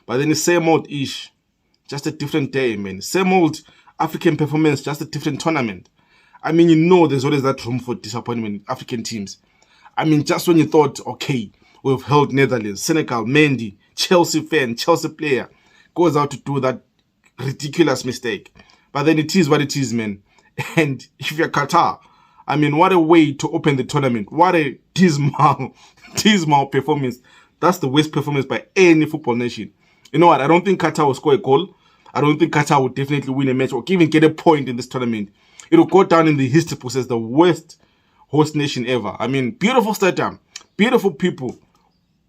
But then it's same old ish, just a different day, man. Same old African performance, just a different tournament. I mean, there's always that room for disappointment in African teams. I mean, just when you thought, okay, we've held Netherlands, Senegal, Mendy, Chelsea fan, Chelsea player, goes out to do that ridiculous mistake. But then it is what it is, man. And if you're Qatar, I mean, what a way to open the tournament. What a dismal performance. That's the worst performance by any football nation. You know what? I don't think Qatar will score a goal. I don't think Qatar will definitely win a match or even get a point in this tournament. It will go down in the history books as the worst host nation ever. I mean, beautiful stadium, beautiful people,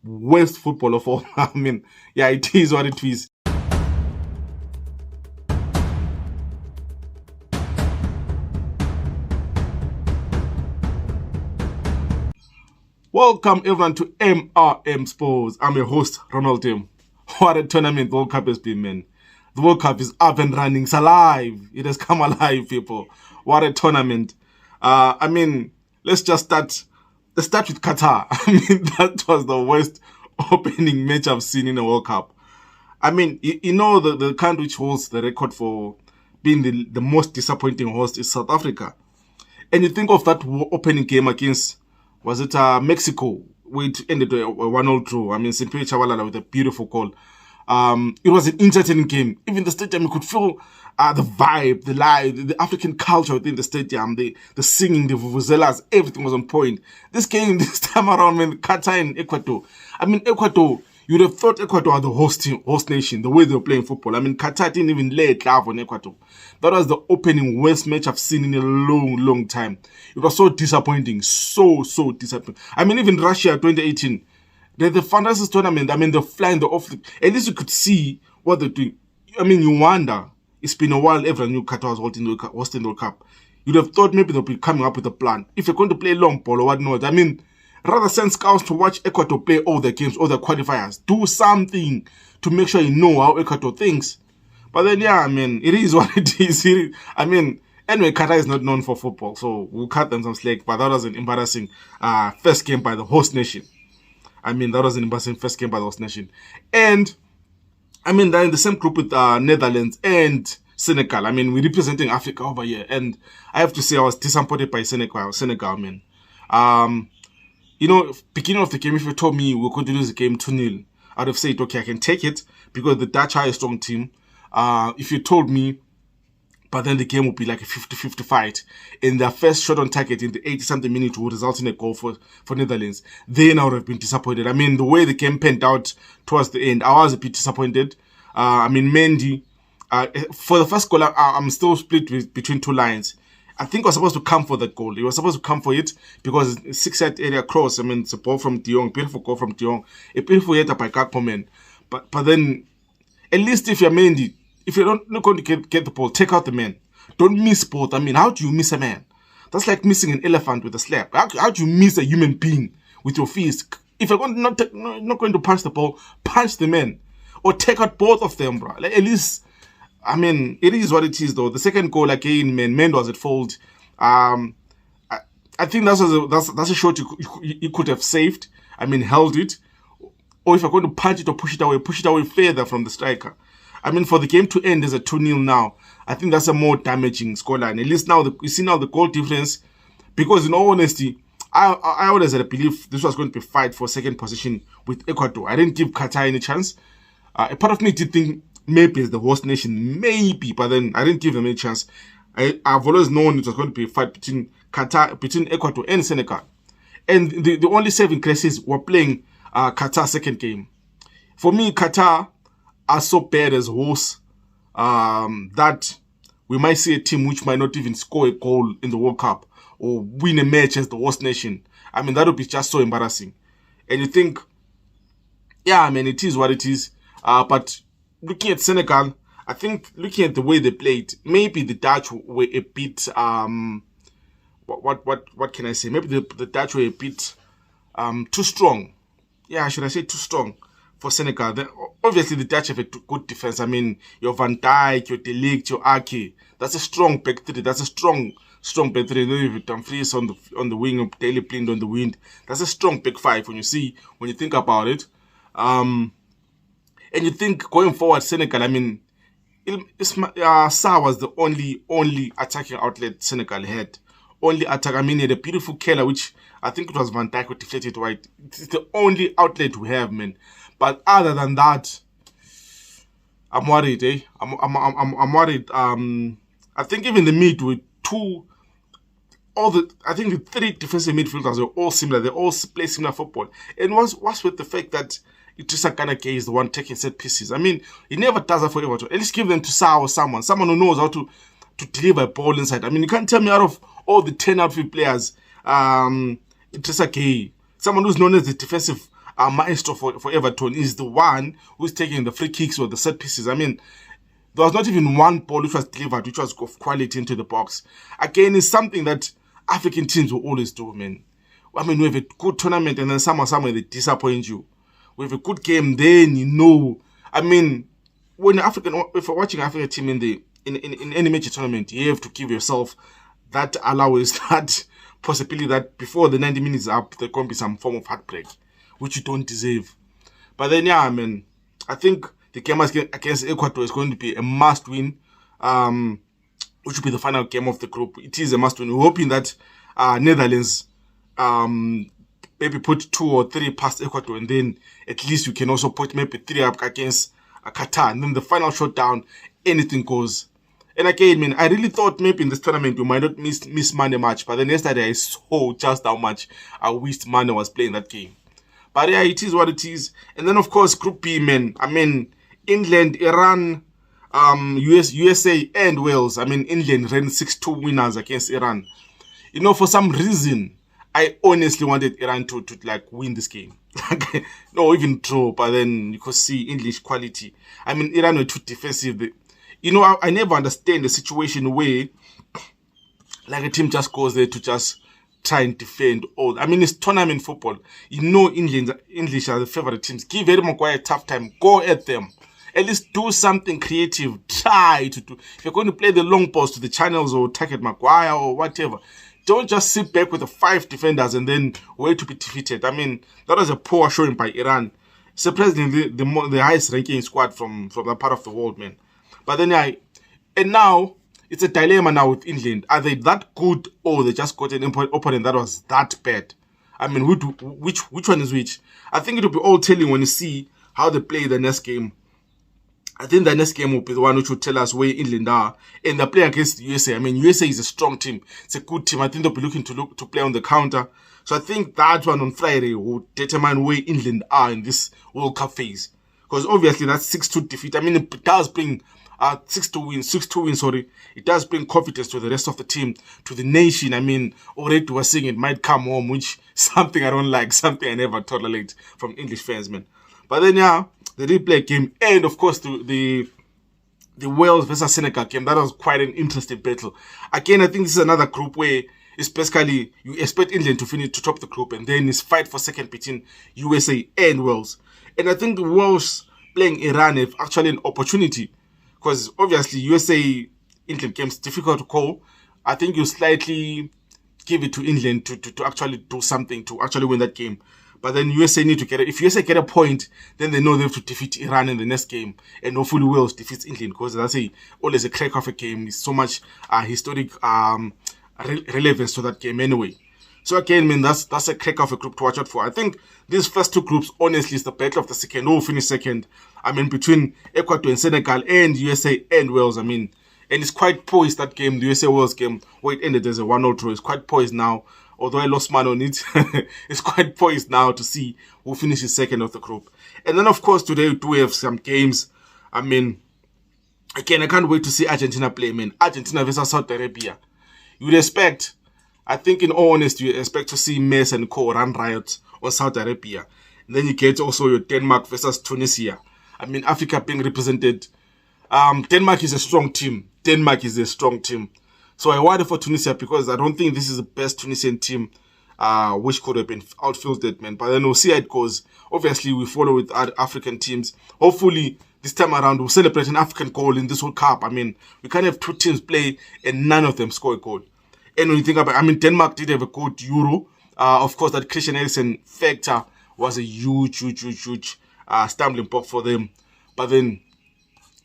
worst football of all. I mean, yeah, it is what it is. Welcome everyone to MRM Sports. I'm your host, Ronald Tim. What a tournament the World Cup has been, man. The World Cup is up and running. It's alive. It has come alive, people. What a tournament. I mean, let's just start. Let's start with Qatar. I mean, that was the worst opening match I've seen in a World Cup. I mean, the country which holds the record for being the most disappointing host is South Africa. And you think of that opening game against, was it Mexico, which ended a 1-0 draw. I mean, Simphiwe Tshabalala with a beautiful goal. It was an entertaining game. Even the stadium, you could feel the vibe, the live, the African culture within the stadium, the singing, the vuvuzelas, everything was on point. This game, this time around, when Qatar and Ecuador, I mean, Ecuador, you'd have thought Ecuador are the host nation, the way they were playing football. I mean, Qatar didn't even lay a glove on Ecuador. That was the opening worst match I've seen in a long time. It was so disappointing, so disappointing. I mean, even Russia 2018, the fantastic tournament, I mean, they're flying off. At least you could see what they're doing. I mean, you wonder, it's been a while everyone knew Qatar was hosting the World Cup. You'd have thought maybe they'll be coming up with a plan. If you're going to play long ball or whatnot, I mean, rather send scouts to watch Ecuador play all the games, all the qualifiers. Do something to make sure you know how Ecuador thinks. But then, yeah, I mean, it is what it is. I mean, anyway, Qatar is not known for football, so we'll cut them some slack. But that was an embarrassing first game by the host nation. I mean, that was an embarrassing first game by the host nation. And, I mean, they're in the same group with Netherlands and Senegal. I mean, we're representing Africa over here. And I have to say, I was disappointed by Senegal, man. Beginning of the game, if you told me we're going to lose the game 2-0, I'd have said, okay, I can take it because the Dutch are a strong team. If you told me, but then the game would be like a 50-50 fight, and their first shot on target in the 80-something minute would result in a goal for Netherlands, then I would have been disappointed. I mean, the way the game panned out towards the end, I was a bit disappointed. I mean, Mendy, for the first goal, I'm still split between two lines. I think I was supposed to come for that goal. He was supposed to come for it because it's a 6-yard area cross. I mean, it's a ball from De Jong, beautiful goal from De Jong, a beautiful header by Gakpo, man. But then, at least if you're Mendy, if you're not going to get the ball, take out the man. Don't miss both. I mean, how do you miss a man? That's like missing an elephant with a slap. How do you miss a human being with your fist? If you're not going to punch the ball, punch the man. Or take out both of them, bro. Like, at least, I mean, it is what it is, though. The second goal, again, man, was at fault. I think that's a shot you could have saved. I mean, held it. Or if you're going to punch it or push it away further from the striker. I mean, for the game to end as a 2-0 now, I think that's a more damaging scoreline. At least now, you see now the goal difference. Because in all honesty, I always had a belief this was going to be a fight for second position with Ecuador. I didn't give Qatar any chance. A part of me did think maybe as the host nation, maybe, but then I didn't give them any chance. I've always known it was going to be a fight between Ecuador and Senegal. And the only saving graces were playing Qatar's second game. For me, Qatar are so bad as hosts that we might see a team which might not even score a goal in the World Cup or win a match as the host nation. I mean, that would be just so embarrassing. And you think, yeah, I mean, it is what it is. But looking at Senegal, I think looking at the way they played, maybe the Dutch were a bit, what can I say? Maybe the Dutch were a bit too strong. Yeah, should I say too strong for Senegal? Obviously, the Dutch have a good defense. I mean, your Van Dijk, your De Ligt, your Ake. That's a strong back three. That's a strong back three. You know, Dumfries on the wing, Daley Blind on the wing. That's a strong back five when you think about it. And you think going forward, Senegal, I mean, Sa was the only attacking outlet Senegal had. Only attack. I mean, he had a beautiful killer, which I think it was Van Dijk who deflected right. It's the only outlet we have, man. But other than that, I'm worried, eh? I'm worried. I think even the mid with I think the three defensive midfielders are all similar. They all play similar football. And what's with the fact that Dutch Saka Brace is the one taking set pieces? I mean, he never does that for Everton. At least give them to Sa or someone who knows how to deliver a ball inside. I mean, you can't tell me out of all the 10 outfield players, Dutch Saka, someone who's known as the defensive maestro for Everton, is the one who's taking the free kicks or the set pieces. I mean, there was not even one ball which was delivered, which was of quality into the box. Again, it's something that African teams will always do, man. I mean, we have a good tournament and then somewhere they disappoint you. We have a good game, then you know. I mean, if you're watching African team in any major tournament, you have to give yourself that allowance, that possibility that before the 90 minutes are up, there can be some form of heartbreak, which you don't deserve. But then, yeah, I mean, I think the game against Ecuador is going to be a must-win, which will be the final game of the group. It is a must-win. We're hoping that Netherlands maybe put 2 or 3 past Ecuador, and then at least you can also put maybe 3 up against Qatar. And then the final showdown, anything goes. And again, man, I really thought maybe in this tournament we might not miss Mane much, but then yesterday I saw just how much I wished Mane was playing that game. But yeah, it is what it is. And then of course, Group B, man. I mean, England, Iran, USA and Wales. I mean, England ran 6-2 winners against Iran. You know, for some reason, I honestly wanted Iran to like win this game. No, even draw, but then you could see English quality. I mean, Iran were too defensive. You know, I never understand the situation where like a team just goes there to just try and defend all. I mean, it's tournament football. You know, English are the favorite teams. Give Harry Maguire a tough time. Go at them. At least do something creative. Try to do. If you're going to play the long balls to the channels or target Maguire or whatever, don't just sit back with the 5 defenders and then wait to be defeated. I mean, that was a poor showing by Iran. Surprisingly, the highest ranking squad from that part of the world, man. But then, and now it's a dilemma now with England. Are they that good, or they just got an opponent that was that bad? I mean, which one is which? I think it will be all telling when you see how they play the next game. I think the next game will be the one which will tell us where England are. And they play against the USA. I mean, USA is a strong team. It's a good team. I think they'll be looking to play on the counter. So I think that one on Friday will determine where England are in this World Cup phase. Because obviously that's 6-2 defeat. I mean, it does bring 6-2 win, sorry. It does bring confidence to the rest of the team, to the nation. I mean, already we're seeing it might come home, which something I don't like, something I never tolerate from English fans, man. But then, yeah, they did play a game. And, of course, the Wales versus Senegal game, that was quite an interesting battle. Again, I think this is another group where it's basically you expect England to finish to top the group, and then it's fight for second between USA and Wales. And I think the Wales playing Iran have actually an opportunity, because obviously USA England games difficult to call. I think you slightly give it to England to actually do something to actually win that game. But then USA need to get it. If USA get a point, then they know they have to defeat Iran in the next game. And hopefully Wales defeats England, because that's always a crack of a game. It's so much historic relevance to that game anyway. So again, man, that's a crack of a group to watch out for. I think these first 2 groups, honestly, is the battle of the second. Who will finish second? I mean, between Ecuador and Senegal and USA and Wales. I mean, and it's quite poised, that game, the USA-Wales game, where it ended as a 1-0 draw. It's quite poised now. Although I lost money on it, it's quite poised now to see who finishes second of the group. And then, of course, today we do have some games. I mean, again, I can't wait to see Argentina play, man. Argentina versus Saudi Arabia. You would expect, I think in all honesty, you expect to see Messi and co run riot on Saudi Arabia. And then you get also your Denmark versus Tunisia. I mean, Africa being represented. Denmark is a strong team. So I worry for Tunisia, because I don't think this is the best Tunisian team which could have been outfielded, man. But then we'll see how it goes. Obviously, we follow with other African teams. Hopefully, this time around, we'll celebrate an African goal in this World Cup. I mean, we can't have 2 teams play and none of them score a goal. And when you think about it, I mean, Denmark did have a good Euro. Of course, that Christian Eriksen factor was a huge stumbling block for them. but then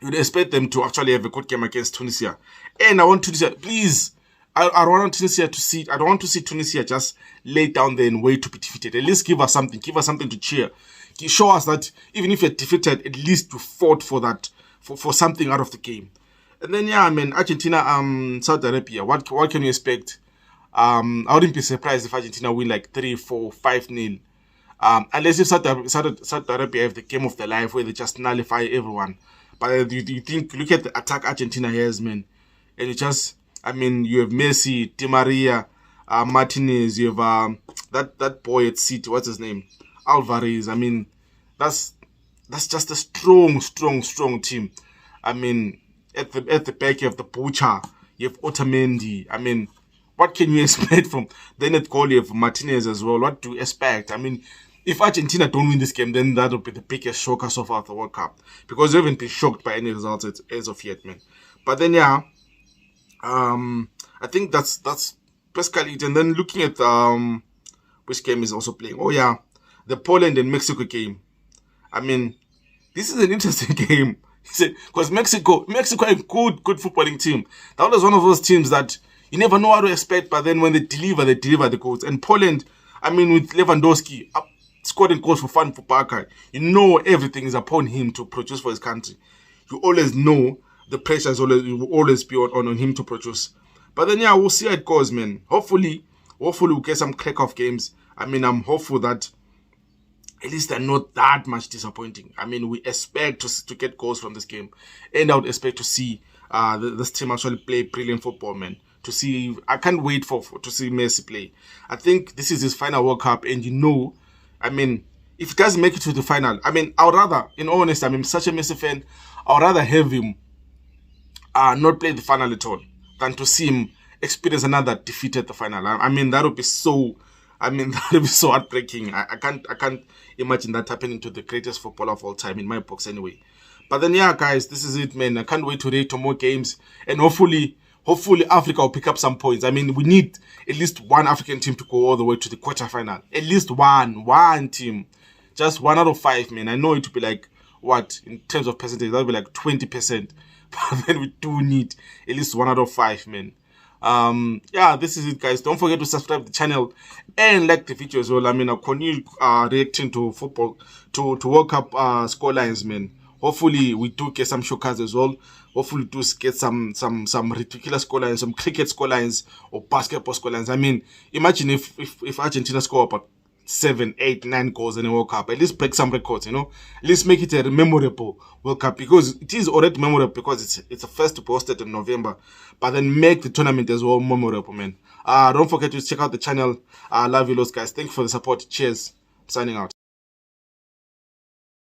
you'd expect them to actually have a good game against Tunisia. And I want Tunisia, please. I don't want Tunisia to see. I don't want to see Tunisia just lay down there and wait to be defeated. At least give us something. Give us something to cheer. Show us that even if you're defeated, at least you fought for that, for something out of the game. And then yeah, I mean Argentina, Saudi Arabia. What can you expect? I wouldn't be surprised if Argentina win like 3-4, 5-0. Unless if Saudi Arabia have the game of their life where they just nullify everyone. But you think, look at the attack Argentina has, man. And you just, I mean, you have Messi, Di Maria, Martinez, you have that boy at City, what's his name? Alvarez. I mean, that's just a strong team. I mean, at the back you have the Butcher, you have Otamendi. I mean, what can you expect from then at goal you have Martinez as well? What do you expect? I mean, if Argentina don't win this game, then that will be the biggest shocker so far of the World Cup, because they haven't been shocked by any results as of yet, man. But then yeah, I think that's basically it. And then looking at which game is also playing. Oh yeah, the Poland and Mexico game. I mean, this is an interesting game. Because Mexico is a good footballing team. That was one of those teams that you never know how to expect, but then when they deliver the goals. And Poland, I mean, with Lewandowski scoring goals for fun for Barca, you know everything is upon him to produce for his country. You always know the pressure will always be on him to produce. But then yeah, we'll see how it goes, man. Hopefully we'll get some crack-off games. I mean, I'm hopeful that at least they're not that much disappointing. I mean, we expect to get goals from this game. And I would expect to see this team actually play brilliant football, man. I can't wait to see Messi play. I think this is his final World Cup, and you know, I mean, if he doesn't make it to the final, I mean, I would rather, in all honesty, I'm such a Messi fan, I would rather have him not play the final at all than to see him experience another defeat at the final. I mean, that would be so heartbreaking. I can't imagine that happening to the greatest footballer of all time, in my books anyway. But then yeah, guys, this is it, man. I can't wait to rate to more games, and hopefully Africa will pick up some points. I mean, we need at least one African team to go all the way to the quarterfinal. At least one team, just 1 out of 5, man. I know it will be like, what, in terms of percentage, that will be like 20%. But then we do need at least 1 out of 5, man. Yeah, this is it, guys. Don't forget to subscribe to the channel and like the video as well. I mean, I'll continue reacting to football, to World Cup scorelines, man. Hopefully we do get some shockers as well. Hopefully we do get some ridiculous scorelines, some cricket scorelines or basketball scorelines. I mean, imagine if Argentina score about 7, 8, 9 goals in a World Cup. At least break some records, you know. At least make it a memorable World Cup, because it is already memorable because it's the first to be hosted in November. But then make the tournament as well memorable, man. Don't forget to check out the channel. I love you lots, guys. Thank you for the support. Cheers. I'm signing out.